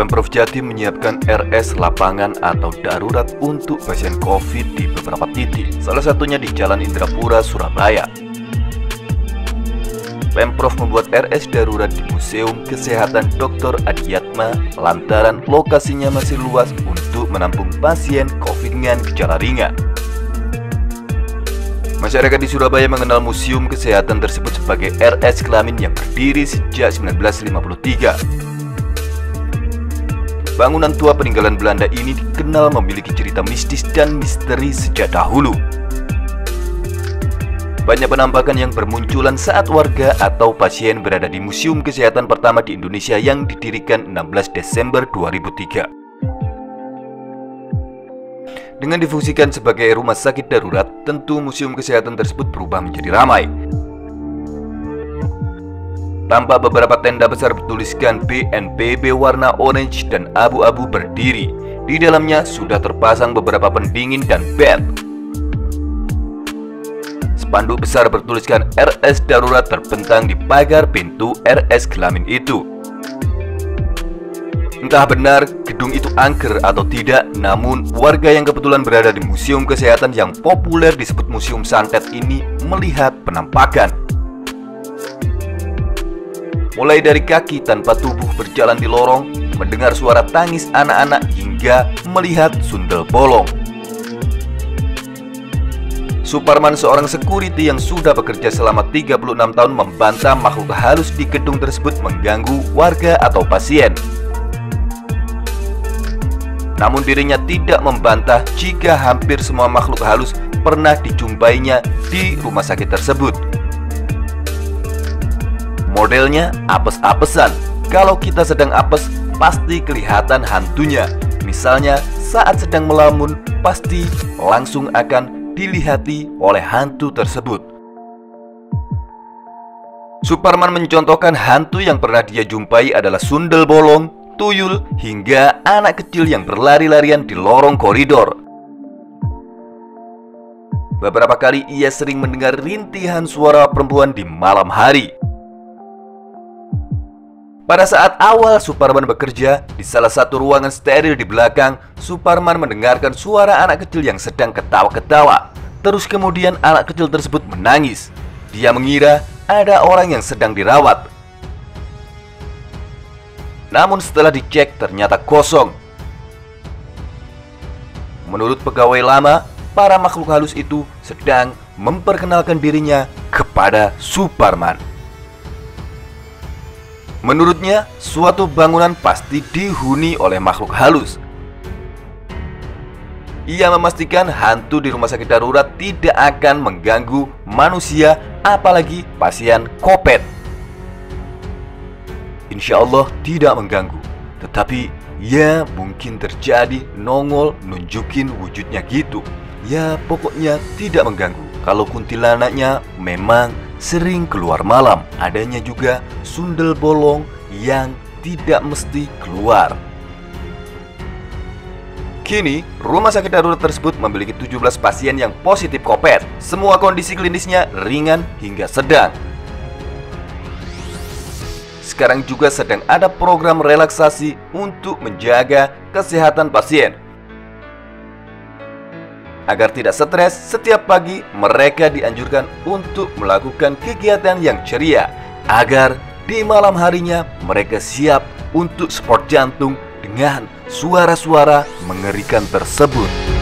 Pemprov Jatim menyiapkan RS lapangan atau darurat untuk pasien COVID di beberapa titik, salah satunya di Jalan Indrapura, Surabaya. Pemprov membuat RS darurat di Museum Kesehatan Dr. Adiatma lantaran lokasinya masih luas untuk menampung pasien COVID dengan gejala ringan. Masyarakat di Surabaya mengenal Museum Kesehatan tersebut sebagai RS Kelamin yang berdiri sejak 1953. Bangunan tua peninggalan Belanda ini dikenal memiliki cerita mistis dan misteri sejak dahulu. Banyak penampakan yang bermunculan saat warga atau pasien berada di Museum Kesehatan pertama di Indonesia yang didirikan 16 Desember 2003. Dengan difungsikan sebagai rumah sakit darurat, tentu Museum Kesehatan tersebut berubah menjadi ramai. Tampak beberapa tenda besar bertuliskan BNPB warna orange dan abu-abu berdiri. Di dalamnya sudah terpasang beberapa pendingin dan bed. Spanduk besar bertuliskan RS darurat terbentang di pagar pintu RS Kelamin itu. Entah benar gedung itu angker atau tidak, namun warga yang kebetulan berada di Museum Kesehatan yang populer disebut Museum Santet ini melihat penampakan. Mulai dari kaki tanpa tubuh berjalan di lorong, mendengar suara tangis anak-anak hingga melihat sundel bolong. Suparman, seorang security yang sudah bekerja selama 36 tahun, membantah makhluk halus di gedung tersebut mengganggu warga atau pasien. Namun dirinya tidak membantah jika hampir semua makhluk halus pernah dijumpainya di rumah sakit tersebut. Modelnya apes-apesan. Kalau kita sedang apes, pasti kelihatan hantunya. Misalnya saat sedang melamun, pasti langsung akan dilihati oleh hantu tersebut. Suparman mencontohkan hantu yang pernah dia jumpai adalah sundel bolong, tuyul, hingga anak kecil yang berlari-larian di lorong koridor. Beberapa kali ia sering mendengar rintihan suara perempuan di malam hari. Pada saat awal Suparman bekerja di salah satu ruangan steril di belakang, Suparman mendengarkan suara anak kecil yang sedang ketawa-ketawa. Terus kemudian anak kecil tersebut menangis. Dia mengira ada orang yang sedang dirawat. Namun setelah dicek ternyata kosong. Menurut pegawai lama, para makhluk halus itu sedang memperkenalkan dirinya kepada Suparman. Menurutnya, suatu bangunan pasti dihuni oleh makhluk halus. Ia memastikan hantu di rumah sakit darurat tidak akan mengganggu manusia, apalagi pasien COVID. Insya Allah tidak mengganggu, tetapi ya mungkin terjadi nongol nunjukin wujudnya gitu. Ya pokoknya tidak mengganggu. Kalau kuntilanaknya memang sering keluar malam. Adanya juga sundel bolong yang tidak mesti keluar. Kini, rumah sakit darurat tersebut memiliki 17 pasien yang positif COVID. Semua kondisi klinisnya ringan hingga sedang. Sekarang juga sedang ada program relaksasi untuk menjaga kesehatan pasien. Agar tidak stres, setiap pagi mereka dianjurkan untuk melakukan kegiatan yang ceria, agar di malam harinya mereka siap untuk sport jantung dengan suara-suara mengerikan tersebut.